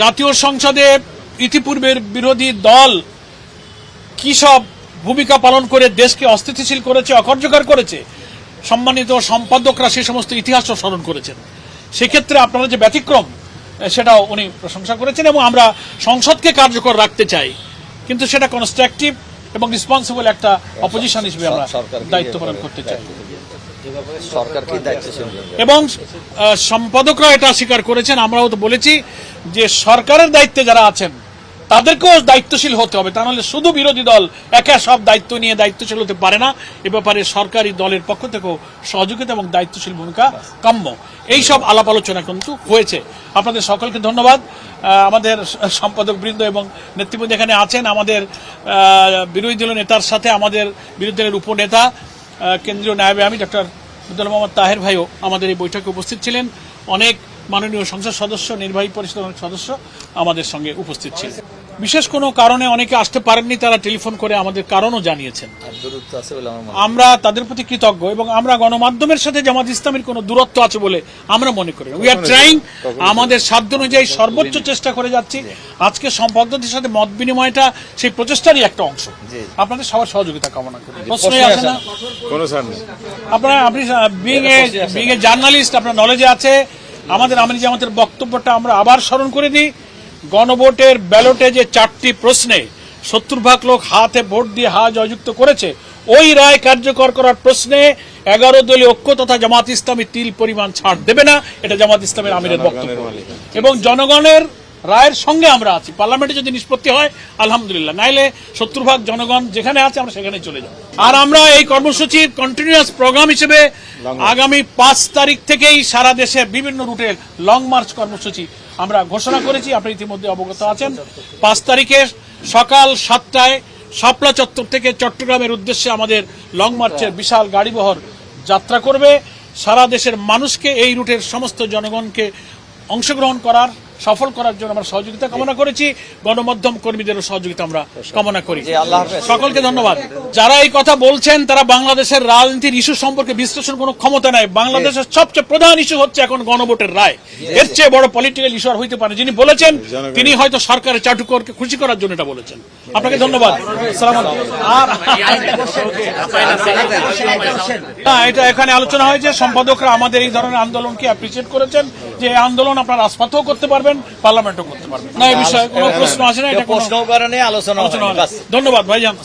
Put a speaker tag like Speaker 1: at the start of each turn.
Speaker 1: জাতীয় সংসদে ইতিপূর্বের বিরোধী দল কি সব ভূমিকা পালন করে দেশকে অস্থিতিশীল করেছে, অকার্যকর করেছে, সম্মানিত সম্পাদকরা সেই সমস্ত ইতিহাসও স্মরণ করেছেন। সেক্ষেত্রে আপনারা যে ব্যতিক্রম সেটাও উনি প্রশংসা করেছেন এবং আমরা সংসদকে কার্যকর রাখতে চাই, কিন্তু সেটা কনস্ট্রাকটিভ এবং রেসপন্সিবল একটা অপোজিশন হিসেবে আমরা দায়িত্ব পালন করতে চাই। এবং সম্পাদকরা এটা স্বীকার করেছেন, আমরাও তো বলেছি যে সরকারের দায়িত্বে যারা আছেন তাদেরকেও দায়িত্বশীল হতে হবে, তা নাহলে শুধু বিরোধী দল একা সব দায়িত্ব নিয়ে দায়িত্বশীল হতে পারে না। এ ব্যাপারে সরকারি দলের পক্ষ থেকেও সহযোগিতা এবং দায়িত্বশীল ভূমিকা কাম্য। এই সব আলাপ আলোচনা কিন্তু হয়েছে। আপনাদের সকলকে ধন্যবাদ। আমাদের সম্পাদক বৃন্দ এবং নেতৃবৃন্দ এখানে আছেন। আমাদের বিরোধী দলীয় নেতার সাথে আমাদের বিরোধী দলের উপনেতা কেন্দ্রীয় নায়েবে আমির ডক্টর আব্দুল মোহাম্মদ তাহের ভাইও আমাদের এই বৈঠকে উপস্থিত ছিলেন। অনেক মাননীয় সংসদ সদস্য, নির্বাহী পরিষদের অনেক সদস্য আমাদের সঙ্গে উপস্থিত ছিলেন। বিশেষ কোনো কারণে অনেকে আসতে পারেননি, তারা টেলিফোন করে আমাদের কারণও জানিয়েছেন। আমরা তাদের প্রতি কৃতজ্ঞ এবং আমরা গণমাধ্যমের সাথে জামাত ইসলামের কোনো দূরত্ব আছে বলে আমরা মনে করি। উই আর ট্রাইং, আমাদের সাধ্য অনুযায়ী সর্বোচ্চ চেষ্টা করে যাচ্ছি। আজকে সম্পাদকদের সাথে মত বিনিময়টা সেই প্রচেষ্টারই একটা অংশ। আপনাদের সবার সহযোগিতা কামনা করি। প্রশ্নই আসে না আপনারা, আপনি বিং এ জার্নালিস্ট, আপনার নলেজে আছে। আমাদের আমির জামাতের বক্তব্যটা আমরা আবার স্মরণ করে দিই। গণভোটের ব্যালটে যে 4টি প্রশ্নে 70% লোক হাতে ভোট দিয়ে জয়যুক্ত করেছে, ওই রায় কার্যকর করার প্রশ্নে 11 দলীয় ঐক্য তথা জামাত ইসলামী তিল পরিমাণ ছাড় দেবে না। এটা জামাত ইসলামের আমিরের বক্তব্য এবং জনগণের রায়ের সঙ্গে আমরা আছি। পার্লামেন্টে যদি নিষ্পত্তি হয় আলহামদুলিল্লাহ, নাইলে 70% জনগণ যেখানে আছে আমরা সেখানে চলে যাব। আর আমরা এই কর্মসূচির কন্টিনিউয়াস প্রোগ্রাম হিসেবে আগামী 5 তারিখ থেকেই সারা দেশের বিভিন্ন রুটের লং মার্চ কর্মসূচি আমরা ঘোষণা করেছি। আপনি ইতিমধ্যে অবগত আছেন। 5 তারিখে সকাল 7টায় শাপলা চত্বর থেকে চট্টগ্রামের উদ্দেশ্যে আমাদের লং মার্চের বিশাল গাড়িবহর যাত্রা করবে। সারা দেশের মানুষকে, এই রুটের সমস্ত জনগণকে অংশগ্রহণ করার, সফল করার জন্য আমরা সহযোগিতা কামনা করেছি। গণমাধ্যম কর্মীদেরও সহযোগিতা আমরা কামনা করি। সকলকে ধন্যবাদ। যারা এই কথা বলছেন তারা বাংলাদেশের রাজনীতির ইস্যু সম্পর্কে বিশ্লেষণ কোনো ক্ষমতা নাই। বাংলাদেশের সবচেয়ে প্রধান ইস্যু হচ্ছে এখন গণভোটের রায়। এর চেয়ে বড় পলিটিক্যাল ইস্যু আর হইতে পারে। যিনি বলেছেন তিনি হয়তো সরকারের চাটুকরকে খুশি করার জন্য এটা বলেছেন। আপনাকে ধন্যবাদ। এটা এখানে আলোচনা হয়েছে, সম্পাদকরা আমাদের এই ধরনের আন্দোলনকে অ্যাপ্রিসিয়েট করেছেন যে এই আন্দোলন আপনারা রাজপথেও করতে পারবেন, পার্লামেন্টও করতে পারবেন না। এই বিষয়ে কোনো প্রশ্ন আসে না। এটা কোনো আলোচনা। ধন্যবাদ ভাইজান।